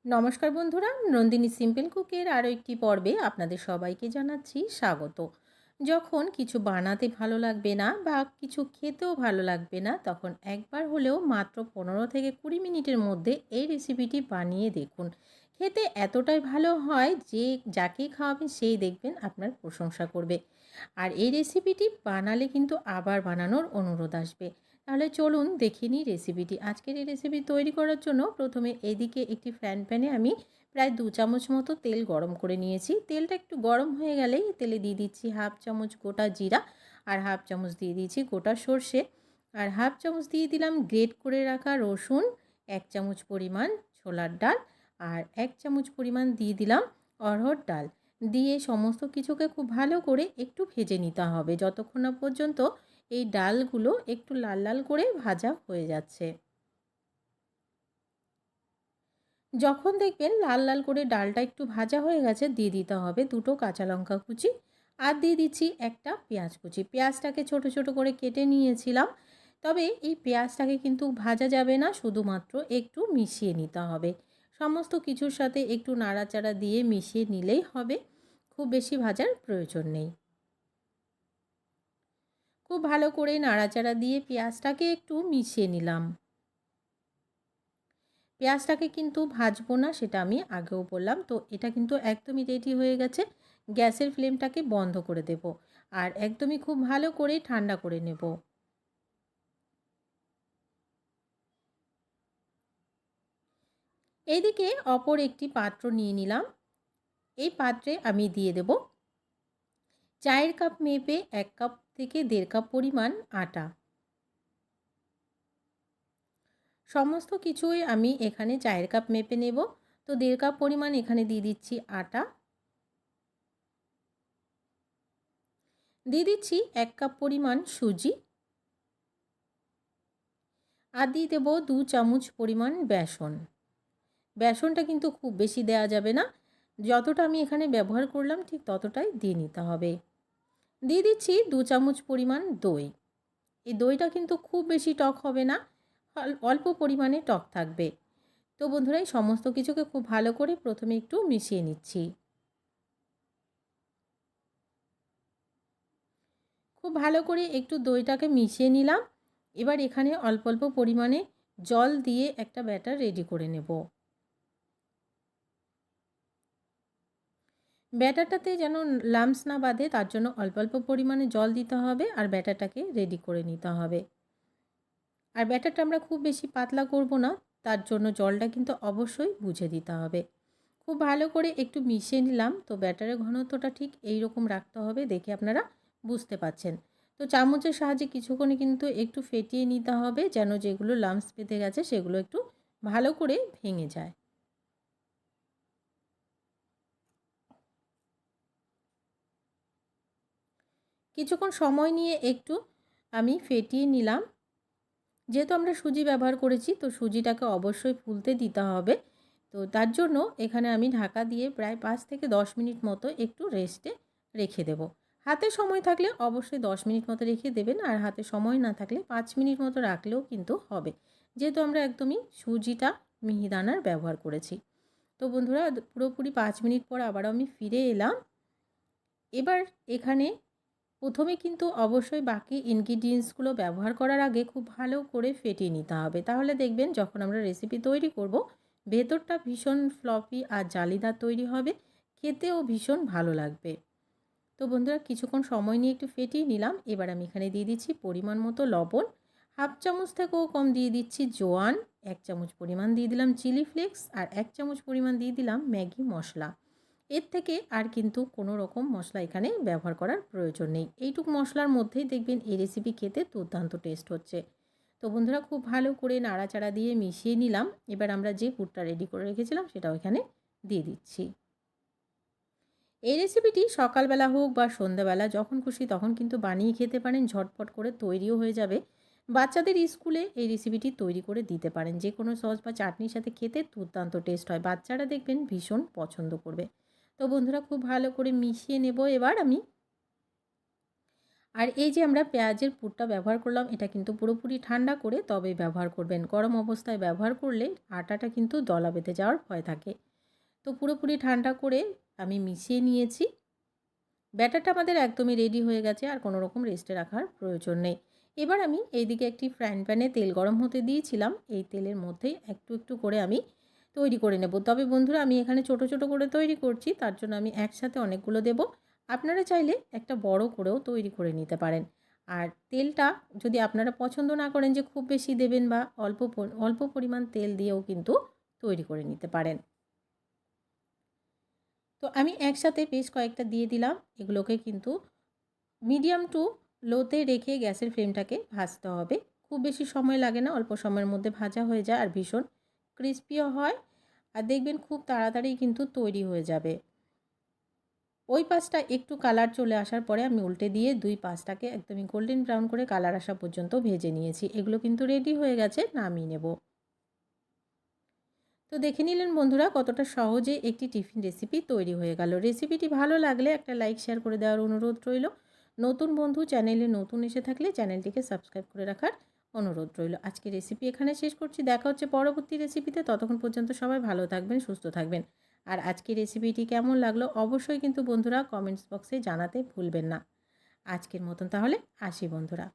নমস্কার বন্ধুরা, নন্দিনী সিম্পল কুকের আরও একটি পর্বে আপনাদের সবাইকে জানাচ্ছি স্বাগত। যখন কিছু বানাতে ভালো লাগবে না বা কিছু খেতেও ভালো লাগবে না, তখন একবার হলেও মাত্র 15 থেকে 20 মিনিটের মধ্যে এই রেসিপিটি বানিয়ে দেখুন। খেতে এতটাই ভালো হয় যে যাকেই খাওয়াবেন সেই দেখবেন আপনার প্রশংসা করবে। আর এই রেসিপিটি বানালে কিন্তু আবার বানানোর অনুরোধ আসবে। তাহলে চলুন দেখে নিই রেসিপিটি। আজকের এই রেসিপি তৈরি করার জন্য প্রথমে এইদিকে একটি ফ্রাইং প্যানে আমি প্রায় 2 চামচ মতো তেল গরম করে নিয়েছি। তেলটা একটু গরম হয়ে গেলেই তেলে দিয়ে দিচ্ছি হাফ চামচ গোটা জিরা, আর হাফ চামচ দিয়ে দিয়েছি গোটা সর্ষে, আর হাফ চামচ দিয়ে দিলাম গ্রেট করে রাখা রসুন, 1 চামচ পরিমাণ ছোলার ডাল, আর 1 চামচ পরিমাণ দিয়ে দিলাম অড়হর ডাল। দিয়ে সমস্ত কিছুকে খুব ভালো করে একটু ভেজে নিতে হবে যতক্ষণ না পর্যন্ত এই ডালগুলো একটু লাল লাল করে ভাজা হয়ে যাচ্ছে। যখন দেখবেন লাল লাল করে ডালটা একটু ভাজা হয়ে গেছে, দিয়ে দিতে হবে দুটো কাঁচা লঙ্কা কুচি, আর দিয়ে দিচ্ছি একটা পেঁয়াজ কুচি। পেঁয়াজটাকে ছোট ছোট করে কেটে নিয়েছিলাম। তবে এই পেঁয়াজটাকে কিন্তু ভাজা যাবে না, শুধুমাত্র একটু মিশিয়ে নিতে হবে। সমস্ত কিছুর সাথে একটু নাড়াচাড়া দিয়ে মিশিয়ে নিলেই হবে, খুব বেশি ভাজার প্রয়োজন নেই। খুব ভালো করে নাড়াচাড়া দিয়ে পেঁয়াজটাকে একটু মিশিয়ে নিলাম। পেঁয়াজটাকে কিন্তু ভাজবো না, সেটা আমি আগেও বললাম। তো এটা কিন্তু একদমই রেডি হয়ে গেছে। গ্যাসের ফ্লেমটাকে বন্ধ করে দেব, আর একদমই খুব ভালো করে ঠান্ডা করে নেব। এইদিকে অপর একটি পাত্র নিয়ে নিলাম। এই পাত্রে আমি দিয়ে দেব চায়ের কাপ মেপে 1 কাপ থেকে 1.5 কাপ পরিমাণ আটা। সমস্ত কিছুই আমি এখানে চায়ের কাপ মেপে নেব। তো 1.5 কাপ পরিমাণ এখানে দিয়ে দিচ্ছি আটা, দিয়ে দিচ্ছি 1 কাপ পরিমাণ সুজি, আর দিয়ে দেবো 2 চামচ পরিমাণ বেসন। বেসনটা কিন্তু খুব বেশি দেওয়া যাবে না, যতটা আমি এখানে ব্যবহার করলাম ঠিক ততটাই দিয়ে নিতে হবে। দিয়ে দিচ্ছি 2 চামচ পরিমাণ দই। এই দইটা কিন্তু খুব বেশি টক হবে না, অল্প পরিমাণে টক থাকবে। তো বন্ধুরা, এই সমস্ত কিছুকে খুব ভালো করে প্রথমে একটু মিশিয়ে নিচ্ছি। খুব ভালো করে একটু দইটাকে মিশিয়ে নিলাম। এবার এখানে অল্প অল্প পরিমাণে জল দিয়ে একটা ব্যাটার রেডি করে নেব। ব্যাটারটাতে যেন লাম্পস না বাঁধে, তার জন্য অল্প অল্প পরিমাণে জল দিতে হবে আর ব্যাটারটাকে রেডি করে নিতে হবে। আর ব্যাটারটা আমরা খুব বেশি পাতলা করব না, তার জন্য জলটা কিন্তু অবশ্যই বুঝে দিতে হবে। খুব ভালো করে একটু মিশিয়ে নিলাম। তো ব্যাটারের ঘনত্বটা ঠিক এই রকম রাখতে হবে, দেখে আপনারা বুঝতে পাচ্ছেন। তো চামচের সাহায্যে কিছুক্ষণ কিন্তু একটু ফেটিয়ে নিতে হবে, যেন যেগুলো লাম্পস বেঁধে গেছে সেগুলো একটু ভালো করে ভেঙে যায়। কিছুক্ষণ সময় নিয়ে একটু আমি ফেটিয়ে নিলাম। যেহেতু আমরা সুজি ব্যবহার করেছি, তো সুজিটাকে অবশ্যই ফুলতে দিতে হবে। তো তার জন্য এখানে আমি ঢাকা দিয়ে প্রায় 5 থেকে 10 মিনিট মতো একটু রেস্টে রেখে দেব। হাতে সময় থাকলে অবশ্যই 10 মিনিট মতো রেখে দেবেন, আর হাতে সময় না থাকলে 5 মিনিট মতো রাখলেও কিন্তু হবে, যেহেতু আমরা একদমই সুজিটা মিহিদানার ব্যবহার করেছি। তো বন্ধুরা, পুরোপুরি 5 মিনিট পর আবার আমি ফিরে এলাম। এবার এখানে প্রথমে কিন্তু অবশ্যই বাকি ইনগ্রিডিয়েন্টসগুলো ব্যবহার করার আগে খুব ভালো করে ফেটিয়ে নিতে হবে। তাহলে দেখবেন যখন আমরা রেসিপি তৈরি করব, ভেতরটা ভীষণ ফ্লপি আর জালিদার তৈরি হবে, খেতেও ভীষণ ভালো লাগবে। তো বন্ধুরা, কিছুক্ষণ সময় নিয়ে একটু ফেটিয়ে নিলাম। এবার আমি এখানে দিয়ে দিচ্ছি পরিমাণ মতো লবণ, হাফ চামচ থেকেও কম দিয়ে দিচ্ছি জোয়ান, 1 চামচ পরিমাণ দিয়ে দিলাম চিলি ফ্লেক্স, আর 1 চামচ পরিমাণ দিয়ে দিলাম ম্যাগি মশলা। এর থেকে আর কিন্তু কোনো রকম মশলা এখানে ব্যবহার করার প্রয়োজন নেই। এইটুকু মশলার মধ্যেই দেখবেন এই রেসিপি খেতে দুর্দান্ত টেস্ট হচ্ছে। তো বন্ধুরা, খুব ভালো করে নাড়াচাড়া দিয়ে মিশিয়ে নিলাম। এবার আমরা যে পুরটা রেডি করে রেখেছিলাম সেটাও এখানে দিয়ে দিচ্ছি। এই রেসিপিটি সকালবেলা হোক বা সন্ধ্যাবেলা যখন খুশি তখন কিন্তু বানিয়ে খেতে পারেন, ঝটপট করে তৈরিও হয়ে যাবে। বাচ্চাদের স্কুলে এই রেসিপিটি তৈরি করে দিতে পারেন, যে কোনো সস বা চাটনির সাথে খেতে দুর্দান্ত টেস্ট হয়, বাচ্চারা দেখবেন ভীষণ পছন্দ করবে। তো বন্ধুরা, খুব ভালো করে মিশিয়ে নেব এবার আমি। আর এই যে আমরা পেঁয়াজের পুরটা ব্যবহার করলাম, এটা কিন্তু পুরোপুরি ঠান্ডা করে তবেই ব্যবহার করবেন। গরম অবস্থায় ব্যবহার করলে আটাটা কিন্তু দলা বেঁধে যাওয়ার ভয় থাকে। তো পুরোপুরি ঠান্ডা করে আমি মিশিয়ে নিয়েছি। ব্যাটারটা আমাদের একদমই রেডি হয়ে গেছে, আর কোনো রকম রেস্টে রাখার প্রয়োজন নেই। এবার আমি এইদিকে একটি ফ্রাইং প্যানে তেল গরম হতে দিয়েছিলাম। এই তেলের মধ্যেই একটু একটু করে আমি তৈরি করে নেব। তবে বন্ধুরা, আমি এখানে ছোট ছোট করে তৈরি করছি, তার জন্য আমি একসাথে অনেকগুলো দেব। আপনারা চাইলে একটা বড় করেও তৈরি করে নিতে পারেন। আর তেলটা যদি আপনারা পছন্দ না করেন যে খুব বেশি দেবেন, বা অল্প পরিমাণ তেল দিয়েও কিন্তু তৈরি করে নিতে পারেন। তো আমি একসাথে বেশ কয়েকটা দিয়ে দিলাম। এগুলোকে কিন্তু মিডিয়াম টু লোতে রেখে গ্যাসের ফ্লেমটাকে ভাজতে হবে। খুব বেশি সময় লাগে না, অল্প সময়ের মধ্যে ভাজা হয়ে যায়, আর ভীষণ ক্রিস্পিও হয়। আর দেখবেন খুব তাড়াতাড়ি কিন্তু তৈরি হয়ে যাবে। ওই পাশটা একটু কালার চলে আসার পরে আমি উল্টে দিয়ে দুই পাশটাকে একদমই গোল্ডেন ব্রাউন করে কালার আসা পর্যন্ত ভেজে নিয়েছি। এগুলো কিন্তু রেডি হয়ে গেছে, নামিয়ে নেব। তো দেখে নিলেন বন্ধুরা, কতটা সহজে একটি টিফিন রেসিপি তৈরি হয়ে গেল। রেসিপিটি ভালো লাগলে একটা লাইক শেয়ার করে দেওয়ার অনুরোধ রইল। নতুন বন্ধু চ্যানেলে নতুন এসে থাকলে চ্যানেলটিকে সাবস্ক্রাইব করে রাখার অনুরোধ রইল। আজকে রেসিপি এখানে শেষ করছি। দেখা হচ্ছে পরবর্তী রেসিপিতে। ততক্ষণ পর্যন্ত সবাই ভালো থাকবেন, সুস্থ থাকবেন। আর আজকের রেসিপিটি কেমন লাগলো অবশ্যই কিন্তু বন্ধুরা কমেন্টস বক্সে জানাতে ভুলবেন না। আজকের মতন তাহলে আসি বন্ধুরা।